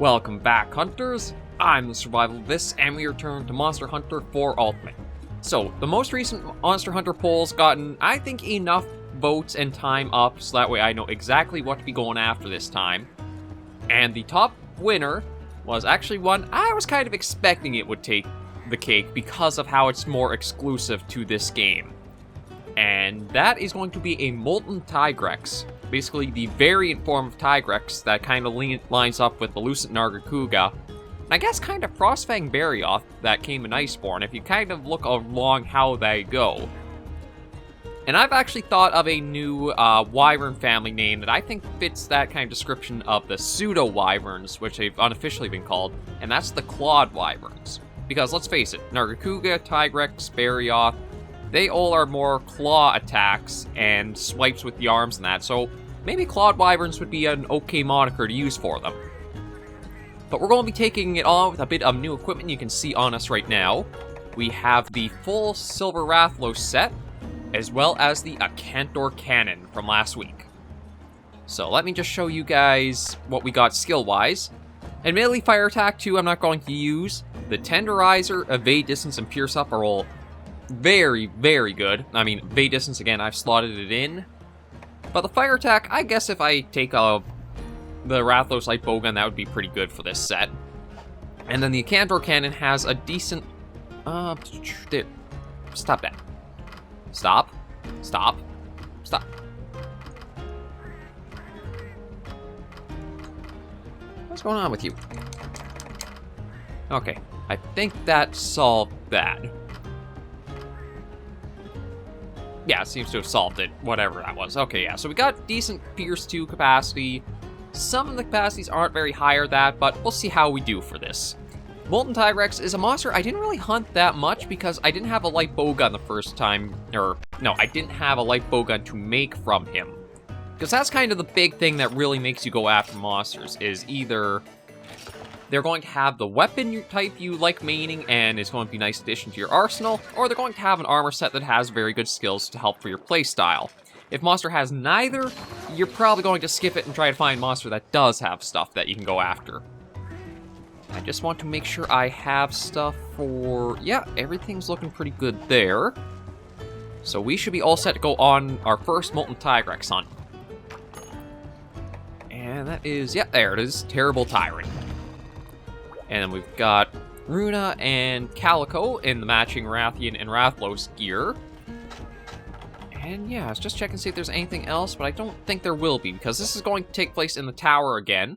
Welcome back, hunters! I'm the SurvivalVis, and we return to Monster Hunter 4 Ultimate. So, the most recent Monster Hunter poll's gotten, I think, enough votes and time up, so that way I know exactly what to be going after this time. And the top winner was actually one I was kind of expecting it would take the cake because of how it's more exclusive to this game. And that is going to be a Molten Tigrex. Basically the variant form of Tigrex that kind of lines up with the Lucent Nargacuga. And I guess kind of Frostfang Barioth that came in Iceborne, if you kind of look along how they go. And I've actually thought of a new wyvern family name that I think fits that kind of description of the pseudo-wyverns, which they've unofficially been called, and that's the clawed wyverns. Because let's face it, Nargacuga, Tigrex, Barioth, they all are more claw attacks and swipes with the arms and that, so maybe clawed wyverns would be an okay moniker to use for them. But we're going to be taking it on with a bit of new equipment you can see on us right now. We have the full Silver Rathlos set, as well as the Acantor Cannon from last week. So let me just show you guys what we got skill-wise. Admittedly, Fire Attack 2 I'm not going to use. The Tenderizer, Evade Distance, and Pierce Up are all very, very good. I mean, Evade Distance, again, I've slotted it in. But the Fire Attack, I guess if I take the Rathlos Light Bowgun, that would be pretty good for this set. And then the Acantor Cannon has a decent... Stop that. Stop. Stop. Stop. What's going on with you? Okay, I think that solved that. Yeah, it seems to have solved it, whatever that was. Okay, yeah, so we got decent Pierce 2 capacity. Some of the capacities aren't very high or that, but we'll see how we do for this. Molten Tigrex is a monster I didn't really hunt that much because I didn't have a light bowgun the first time, I didn't have a light bowgun to make from him. Because that's kind of the big thing that really makes you go after monsters, is either they're going to have the weapon type you like maining and it's going to be a nice addition to your arsenal, or they're going to have an armor set that has very good skills to help for your playstyle. If monster has neither, you're probably going to skip it and try to find a monster that does have stuff that you can go after. I just want to make sure I have stuff for... Yeah, everything's looking pretty good there. So we should be all set to go on our first Molten Tigrex hunt. And that is... Yeah, there it is. Terrible Tyrant. And then we've got Runa and Calico in the matching Rathian and Rathlos gear. And yeah, I was just checking to see if there's anything else, but I don't think there will be, because this is going to take place in the tower again.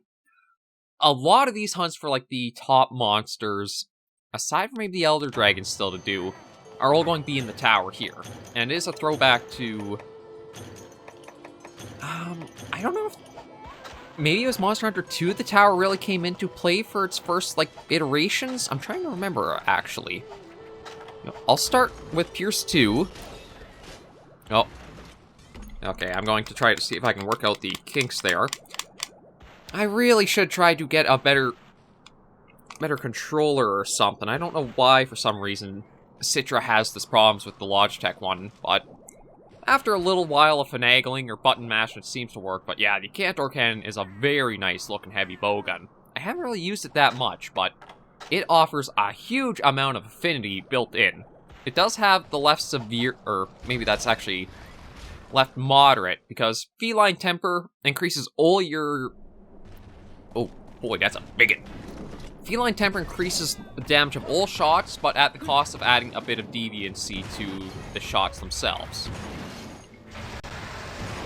A lot of these hunts for, like, the top monsters, aside from maybe the Elder Dragons still to do, are all going to be in the tower here. And it is a throwback to... I don't know if... Maybe it was Monster Hunter 2 the tower really came into play for its first, like, iterations? I'm trying to remember, actually. I'll start with Pierce 2. Oh. Okay, I'm going to try to see if I can work out the kinks there. I really should try to get a better controller or something. I don't know why, for some reason, Citra has this problems with the Logitech one, but after a little while of finagling or button mashing, it seems to work. But yeah, the Acantor Cannon is a very nice looking heavy bowgun. I haven't really used it that much, but it offers a huge amount of affinity built in. It does have the left severe, or maybe that's actually left moderate, because Feline Temper increases all your... Oh boy, that's a bigot. Feline Temper increases the damage of all shots, but at the cost of adding a bit of deviancy to the shots themselves.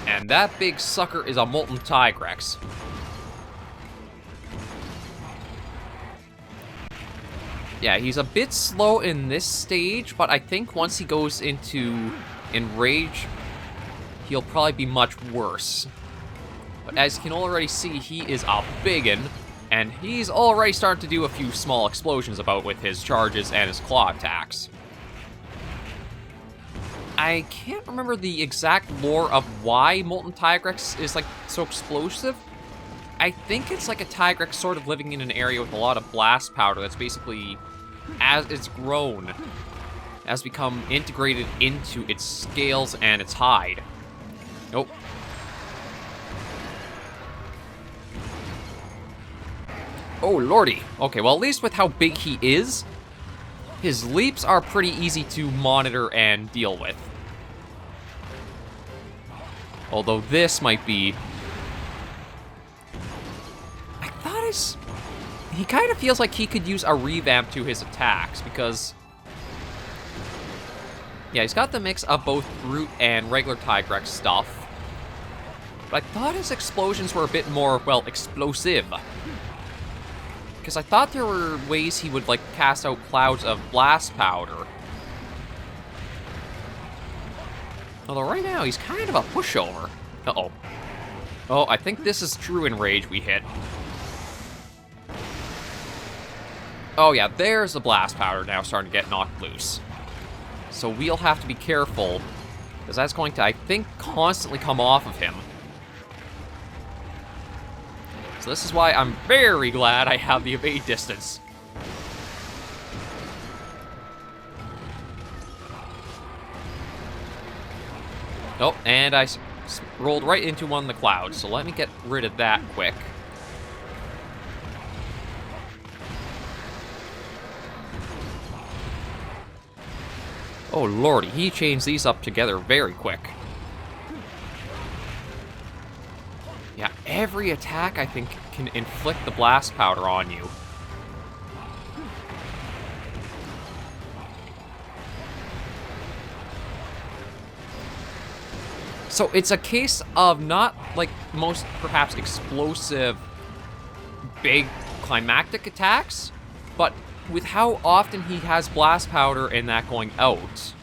And that big sucker is a Molten Tigrex. Yeah, he's a bit slow in this stage, but I think once he goes into Enrage, he'll probably be much worse. But as you can already see, he is a biggin', and he's already starting to do a few small explosions about with his charges and his claw attacks. I can't remember the exact lore of why Molten Tigrex is, like, so explosive. I think it's like a Tigrex sort of living in an area with a lot of blast powder that's basically, as it's grown, has become integrated into its scales and its hide. Nope. Oh, lordy. Okay, well, at least with how big he is, his leaps are pretty easy to monitor and deal with. Although this might be... I thought he kind of feels like he could use a revamp to his attacks, because... yeah, he's got the mix of both brute and regular Tigrex stuff. But I thought his explosions were a bit more, well, explosive. Because I thought there were ways he would, like, cast out clouds of blast powder. Although right now, he's kind of a pushover. Uh-oh. Oh, I think this is true enrage we hit. Oh yeah, there's the blast powder now starting to get knocked loose. So we'll have to be careful, because that's going to, I think, constantly come off of him. So this is why I'm very glad I have the evade distance. Oh, and I rolled right into one of the clouds, so let me get rid of that quick. Oh lordy, he chains these up together very quick. Yeah, every attack, I think, can inflict the blast powder on you. So it's a case of not, like, most, perhaps, explosive, big, climactic attacks, but with how often he has blast powder and that going out.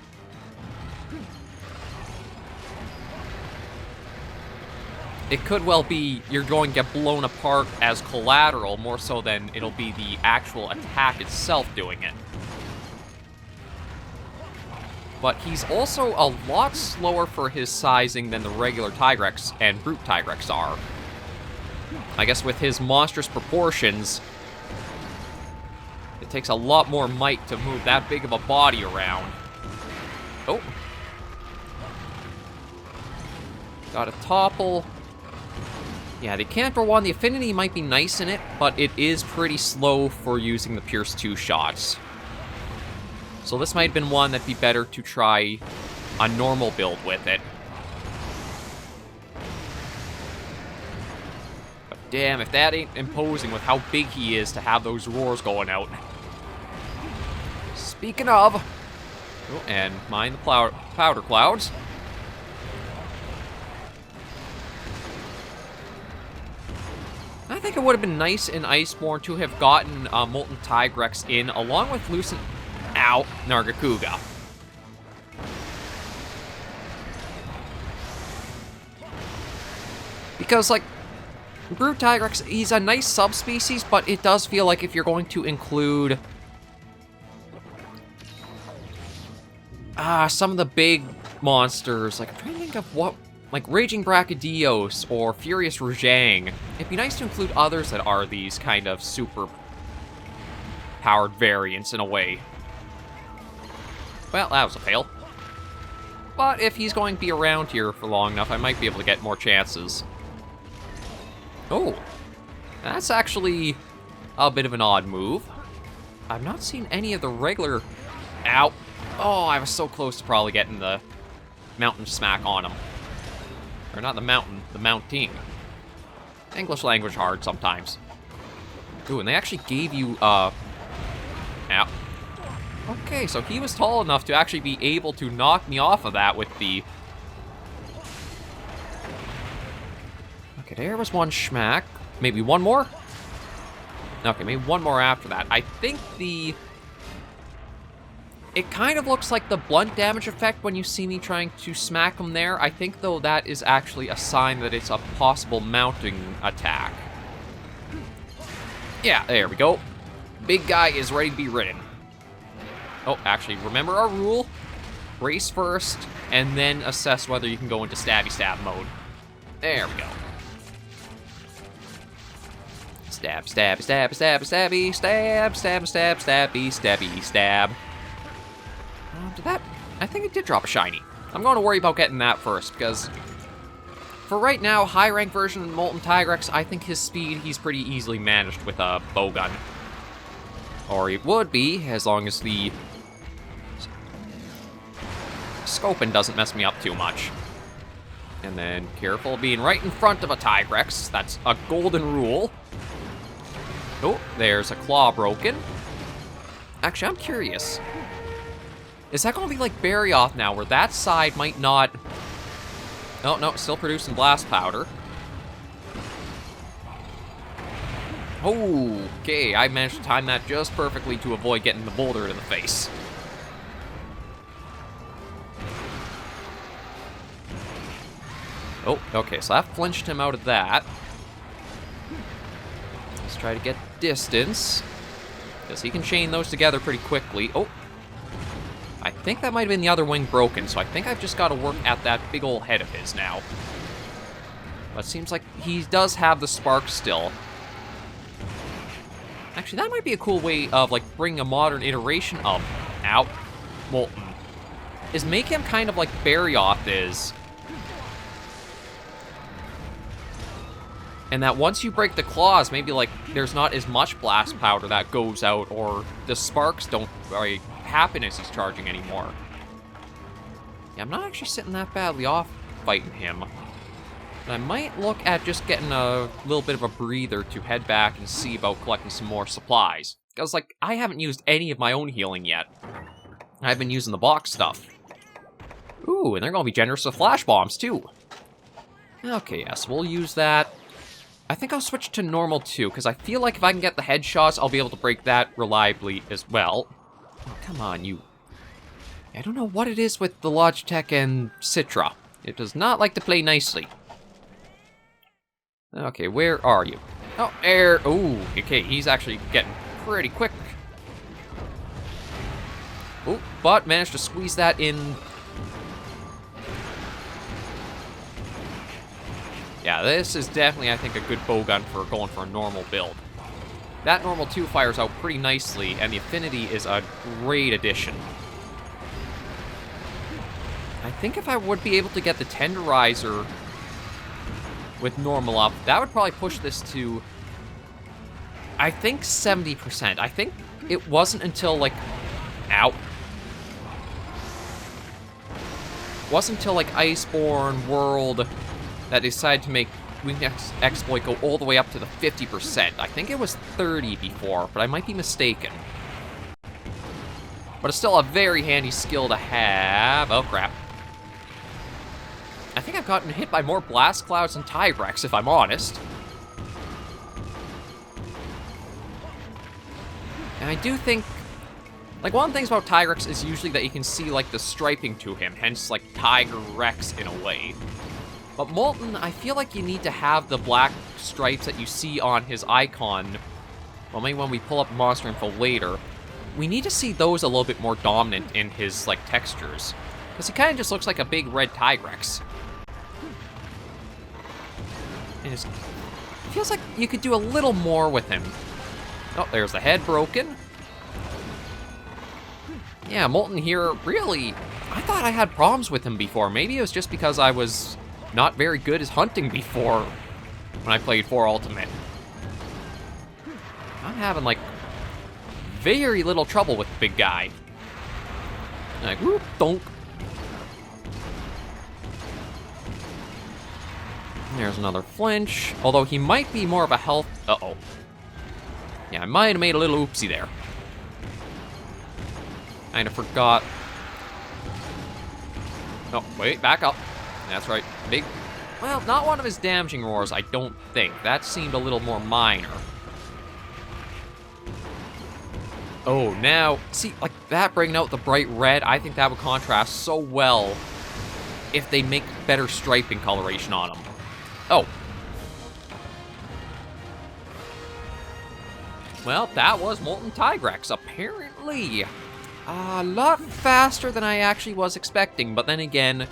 It could well be you're going to get blown apart as collateral, more so than it'll be the actual attack itself doing it. But he's also a lot slower for his sizing than the regular Tigrex and brute Tigrex are. I guess with his monstrous proportions, it takes a lot more might to move that big of a body around. Oh. Got a topple. Yeah, the Cantor one, the affinity might be nice in it, but it is pretty slow for using the Pierce 2 shots. So this might have been one that'd be better to try a normal build with it. But damn, if that ain't imposing with how big he is to have those roars going out. Speaking of... oh, and mind the powder clouds. I think it would have been nice in Iceborne to have gotten Molten Tigrex in, along with Lucent... ow, Nargacuga. Because, like, Brute Tigrex, he's a nice subspecies, but it does feel like if you're going to include... some of the big monsters, like, I'm trying to think of what... like Raging Brachydios or Furious Rajang. It'd be nice to include others that are these kind of super powered variants in a way. Well, that was a fail. But if he's going to be around here for long enough, I might be able to get more chances. Oh, that's actually a bit of an odd move. I've not seen any of the regular... ow. Oh, I was so close to probably getting the mountain smack on him. Or not the mountain, the mounting. English language hard sometimes. Ooh, and they actually gave you, ow. Okay, so he was tall enough to actually be able to knock me off of that with the... okay, there was one schmack. Maybe one more? Okay, maybe one more after that. I think the... it kind of looks like the blunt damage effect when you see me trying to smack him there. I think, though, that is actually a sign that it's a possible mounting attack. Yeah, there we go. Big guy is ready to be ridden. Oh, actually, remember our rule? Brace first, and then assess whether you can go into stabby stab mode. There we go. Stab, stab, stab, stab, stabby, stab, stab, stab, stabby, stabby, stab. Did that... I think it did drop a shiny. I'm going to worry about getting that first, because for right now, high-rank version of Molten Tigrex, I think his speed, he's pretty easily managed with a bowgun. Or he would be, as long as the scoping doesn't mess me up too much. And then, careful being right in front of a Tigrex. That's a golden rule. Oh, there's a claw broken. Actually, I'm curious. Is that going to be like Barioth now, where that side might not... Oh, no, still producing blast powder. Oh, okay, I managed to time that just perfectly to avoid getting the boulder in the face. Oh, okay, so that flinched him out of that. Let's try to get distance, because he can chain those together pretty quickly. Oh, I think that might have been the other wing broken, so I think I've just got to work at that big old head of his now. But it seems like he does have the spark still. Actually, that might be a cool way of, like, bringing a modern iteration of Molten. Is make him kind of like Barioth is. And that once you break the claws, maybe, like, there's not as much blast powder that goes out, or the sparks don't really happen as he's charging anymore. Yeah, I'm not actually sitting that badly off fighting him. But I might look at just getting a little bit of a breather to head back and see about collecting some more supplies. Because, like, I haven't used any of my own healing yet. I've been using the box stuff. Ooh, and they're going to be generous with flash bombs, too. Okay, yes, we'll use that. I think I'll switch to normal, too, because I feel like if I can get the headshots, I'll be able to break that reliably as well. Oh, come on, you... I don't know what it is with the Logitech and Citra. It does not like to play nicely. Okay, where are you? Oh, air. Oh, okay, he's actually getting pretty quick. Oh, but managed to squeeze that in. Yeah, this is definitely, I think, a good bowgun for going for a normal build. That normal 2 fires out pretty nicely, and the affinity is a great addition. I think if I would be able to get the tenderizer with normal up, that would probably push this to, I think, 70%. I think it wasn't until, like, wasn't until, like, Iceborne World that decided to make Weakness Exploit go all the way up to the 50%. I think it was 30 before, but I might be mistaken. But it's still a very handy skill to have. Oh, crap. I think I've gotten hit by more blast clouds than Tigrex, if I'm honest. And I do think, like, one of the things about Tigrex is usually that you can see, like, the striping to him, hence, like, Tigrex in a way. But Molten, I feel like you need to have the black stripes that you see on his icon. Well, maybe when we pull up monster info later, we need to see those a little bit more dominant in his, like, textures. Because he kind of just looks like a big red Tigrex. And it feels like you could do a little more with him. Oh, there's the head broken. Yeah, Molten here, really, I thought I had problems with him before. Maybe it was just because I was not very good as hunting before when I played 4 Ultimate. I'm having, like, very little trouble with the big guy. Like, whoop, donk. There's another flinch, although he might be more of a health... Uh-oh. Yeah, I might have made a little oopsie there. Kinda forgot. Oh, wait, back up. That's right, big... Well, not one of his damaging roars, I don't think. That seemed a little more minor. Oh, now, see, like, that bringing out the bright red, I think that would contrast so well if they make better striping coloration on him. Oh. Well, that was Molten Tigrex, apparently. A lot faster than I actually was expecting, but then again,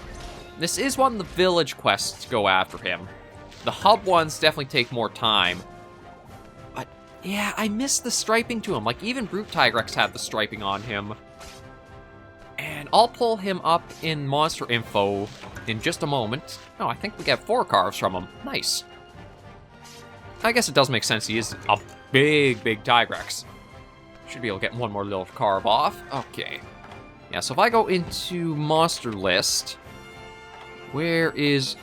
this is one of the village quests to go after him. The hub ones definitely take more time. But, yeah, I miss the striping to him. Like, even Brute Tigrex had the striping on him. And I'll pull him up in monster info in just a moment. Oh, I think we get 4 carves from him. Nice. I guess it does make sense. He is a big Tigrex. Should be able to get one more little carve off. Okay. Yeah, so if I go into monster list, where is...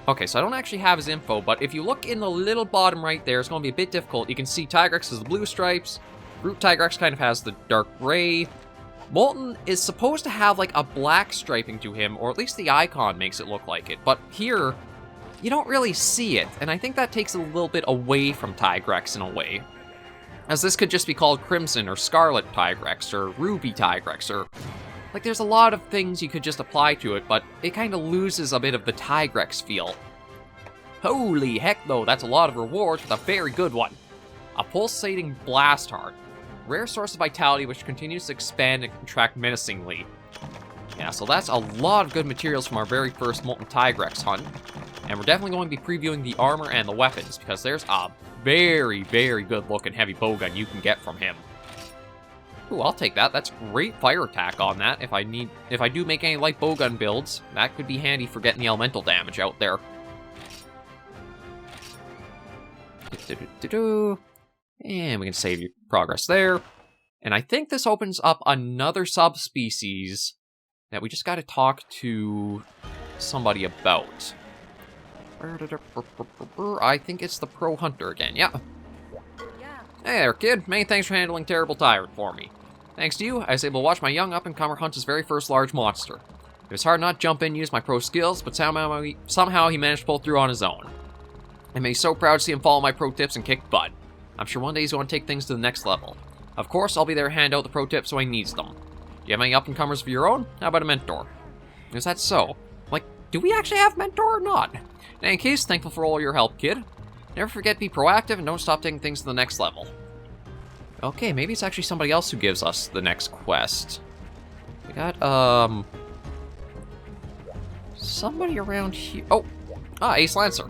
Okay, so I don't actually have his info, but if you look in the little bottom right there, it's going to be a bit difficult. You can see Tigrex has the blue stripes. Brute Tigrex kind of has the dark gray. Molten is supposed to have like a black striping to him, or at least the icon makes it look like it. But here, you don't really see it, and I think that takes a little bit away from Tigrex in a way. As this could just be called Crimson or Scarlet Tigrex or Ruby Tigrex or... Like, there's a lot of things you could just apply to it, but it kind of loses a bit of the Tigrex feel. Holy heck, though, that's a lot of rewards with a very good one. A pulsating blast heart. Rare source of vitality which continues to expand and contract menacingly. Yeah, so that's a lot of good materials from our very first Molten Tigrex hunt. And we're definitely going to be previewing the armor and the weapons, because there's a very good looking heavy bowgun you can get from him. Ooh, I'll take that. That's great fire attack on that. If I do make any light bowgun builds, that could be handy for getting the elemental damage out there. And we can save your progress there. And I think this opens up another subspecies that we just got to talk to somebody about. I think it's the Pro Hunter again, yeah. Hey there, kid. Many thanks for handling Terrible Tyrant for me. Thanks to you, I was able to watch my young up-and-comer hunt his very first large monster. It was hard not to jump in and use my pro skills, but somehow he managed to pull through on his own. It made me so proud to see him follow my pro tips and kick butt. I'm sure one day he's going to take things to the next level. Of course, I'll be there to hand out the pro tips when he needs them. Do you have any up-and-comers of your own? How about a mentor? Is that so? Like, do we actually have a mentor or not? In any case, thankful for all your help, kid. Never forget to be proactive and don't stop taking things to the next level. Okay, maybe it's actually somebody else who gives us the next quest. We got, somebody around here. Oh! Ace Lancer.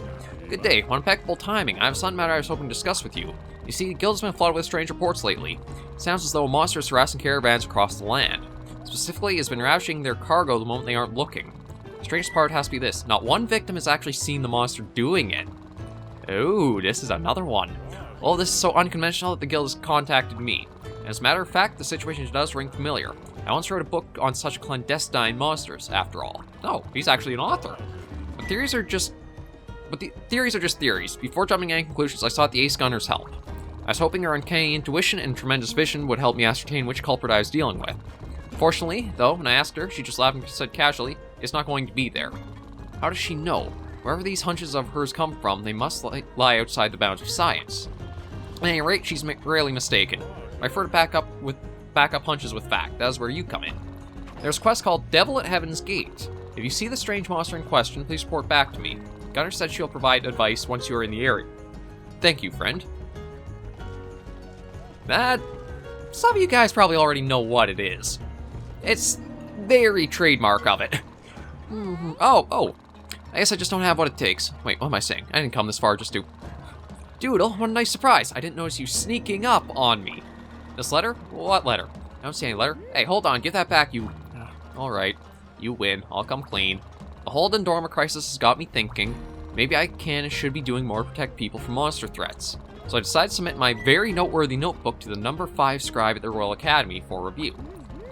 Good day. What impeccable timing. I have some matter I was hoping to discuss with you. You see, the guild has been flooded with strange reports lately. It sounds as though a monster is harassing caravans across the land. Specifically, it has been ravaging their cargo the moment they aren't looking. The strangest part has to be this. Not one victim has actually seen the monster doing it. Oh, this is another one. Well, this is so unconventional that the guild has contacted me. As a matter of fact, the situation does ring familiar. I once wrote a book on such clandestine monsters, after all. Oh, he's actually an author. The theories are just theories. Before jumping to any conclusions, I sought the Ace Gunner's help. I was hoping her uncanny intuition and tremendous vision would help me ascertain which culprit I was dealing with. Fortunately, though, when I asked her, she just laughed and said casually, "It's not going to be there." How does she know? Wherever these hunches of hers come from, they must lie outside the bounds of science. At any rate, she's rarely mistaken. I prefer to back up hunches with fact. That is where you come in. There's a quest called Devil at Heaven's Gate. If you see the strange monster in question, please report back to me. Gunner said she'll provide advice once you are in the area. Thank you, friend. Some of you guys probably already know what it is. It's very trademark of it. Oh. I guess I just don't have what it takes. Wait, what am I saying? I didn't come this far just to... Doodle, what a nice surprise. I didn't notice you sneaking up on me. This letter? What letter? I don't see any letter. Hey, hold on. Give that back, you... Alright. You win. I'll come clean. The whole Dendorma crisis has got me thinking. Maybe I can and should be doing more to protect people from monster threats. So I decided to submit my very noteworthy notebook to the number 5 scribe at the Royal Academy for review.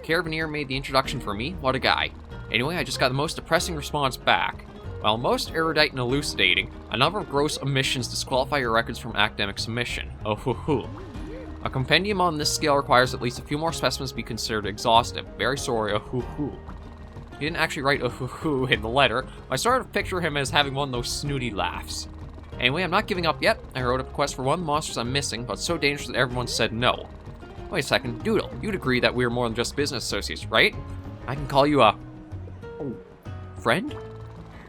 Caravanere made the introduction for me. What a guy. Anyway, I just got the most depressing response back. While most erudite and elucidating, a number of gross omissions disqualify your records from academic submission. Oh hoo hoo. A compendium on this scale requires at least a few more specimens to be considered exhaustive. Very sorry, oh hoo hoo. He didn't actually write oh hoo hoo in the letter, but I sort of picture him as having one of those snooty laughs. Anyway, I'm not giving up yet. I wrote a request for one of the monsters I'm missing, but it's so dangerous that everyone said no. Wait a second, Doodle, you'd agree that we're more than just business associates, right? I can call you a... friend?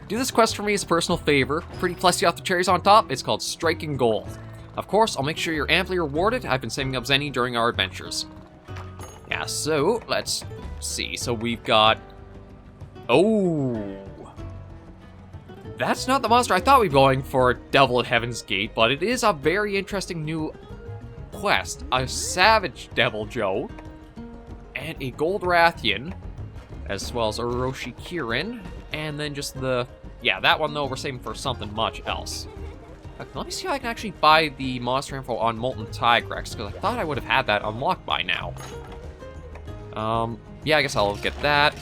Do this quest for me as a personal favor. Pretty plessy off the cherries on top. It's called Striking Gold. Of course, I'll make sure you're amply rewarded. I've been saving up Zenny during our adventures. Yeah, so, let's see. So we've got... Oh! That's not the monster I thought we'd be going for, Devil at Heaven's Gate, but it is a very interesting new quest. A Savage Devil Joe, and a Gold Rathian, as well as a Oroshi Kirin, And then just the... Yeah, that one, though, we're saving for something much else. Okay, let me see how I can actually buy the monster info on Molten Tigrex, because I thought I would have had that unlocked by now. Yeah, I guess I'll get that.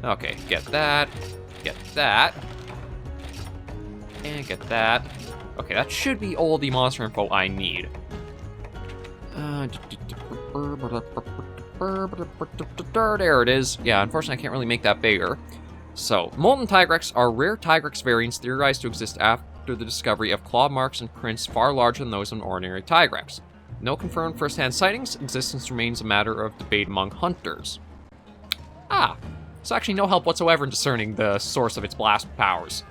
Okay, get that. Get that. And get that. Okay, that should be all the monster info I need. There it is. Yeah, unfortunately I can't really make that bigger. So, Molten Tigrex are rare Tigrex variants theorized to exist after the discovery of claw marks and prints far larger than those of an ordinary Tigrex. No confirmed first-hand sightings, existence remains a matter of debate among hunters. Ah, so actually no help whatsoever in discerning the source of its blast powers.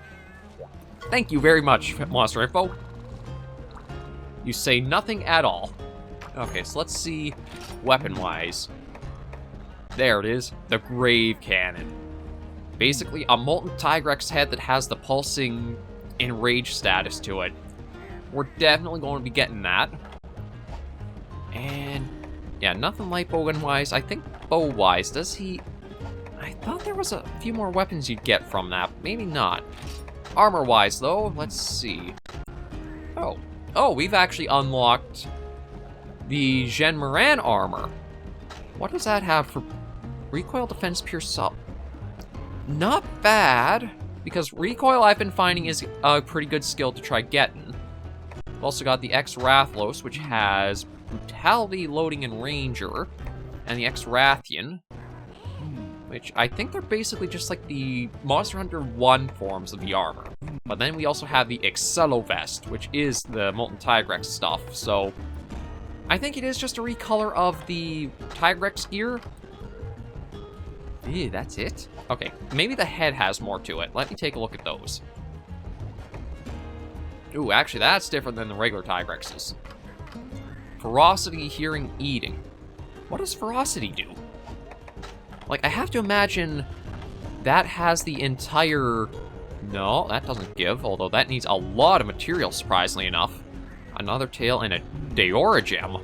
Thank you very much, Monster Info. You say nothing at all. Okay, so let's see weapon-wise. There it is, the Grave Cannon. Basically, a Molten Tigrex head that has the pulsing enraged status to it. We're definitely going to be getting that. And, yeah, nothing light bowgun-wise. I think bow-wise, does he... I thought there was a few more weapons you'd get from that. Maybe not. Armor-wise, though, let's see. Oh, we've actually unlocked the Gen Moran armor. What does that have for recoil, defense, pierce, sub? Not bad, because recoil I've been finding is a pretty good skill to try getting. We've also got the X-Rathlos, which has brutality, loading, and ranger, and the X-Rathian, which I think they're basically just like the Monster Hunter 1 forms of the armor. But then we also have the EXPLOSIONS, which is the Molten Tigrex stuff, so I think it is just a recolor of the Tigrex ear. Ew, that's it? Okay, maybe the head has more to it. Let me take a look at those. Ooh, actually, that's different than the regular Tigrexes. Ferocity, hearing, eating. What does ferocity do? Like, I have to imagine that has the entire... No, that doesn't give, although that needs a lot of material, surprisingly enough. Another tail and a Deora gem.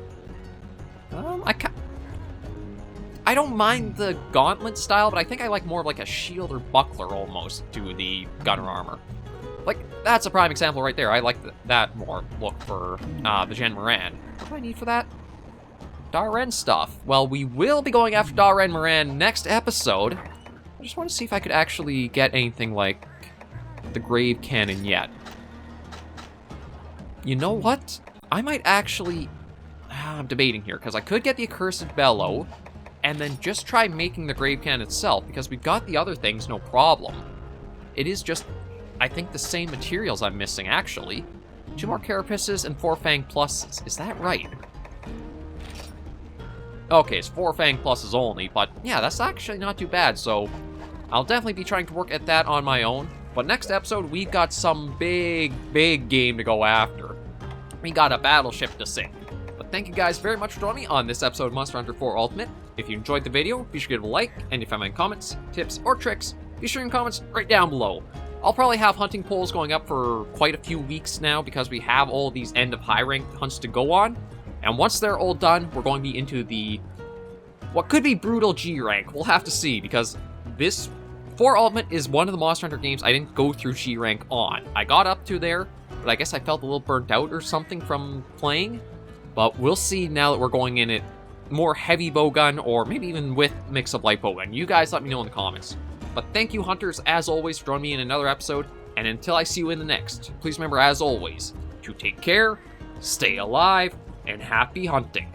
I don't mind the gauntlet style, but I think I like more of like a shield or buckler almost to the gunner armor. Like, that's a prime example right there. I like that more look for the Gen Moran. What do I need for that? Darren stuff. Well, we will be going after Darren Moran next episode. I just want to see if I could actually get anything like the Grave Cannon yet. You know what? I might actually... I'm debating here, because I could get the Accursed Bellow, and then just try making the Grave Cannon itself, because we've got the other things, no problem. It is just, I think, the same materials I'm missing, actually. 2 more Carapaces and 4 Fang Pluses. Is that right? Okay, it's 4 Fang Pluses only, but yeah, that's actually not too bad, so I'll definitely be trying to work at that on my own. But next episode, we've got some big game to go after. We got a battleship to sink. But thank you guys very much for joining me on this episode of Monster Hunter 4 Ultimate. If you enjoyed the video, be sure to give it a like, and if you have any comments, tips, or tricks, be sure in comments right down below. I'll probably have hunting polls going up for quite a few weeks now because we have all these end of high rank hunts to go on. And once they're all done, we're going to be into the... what could be brutal G rank. We'll have to see, because this 4 Ultimate is one of the Monster Hunter games I didn't go through G rank on. I got up to there, but I guess I felt a little burnt out or something from playing. But we'll see now that we're going in it more heavy bowgun, or maybe even with mix-up light bowgun. You guys let me know in the comments. But thank you, hunters, as always, for joining me in another episode. And until I see you in the next, please remember, as always, to take care, stay alive, and happy hunting.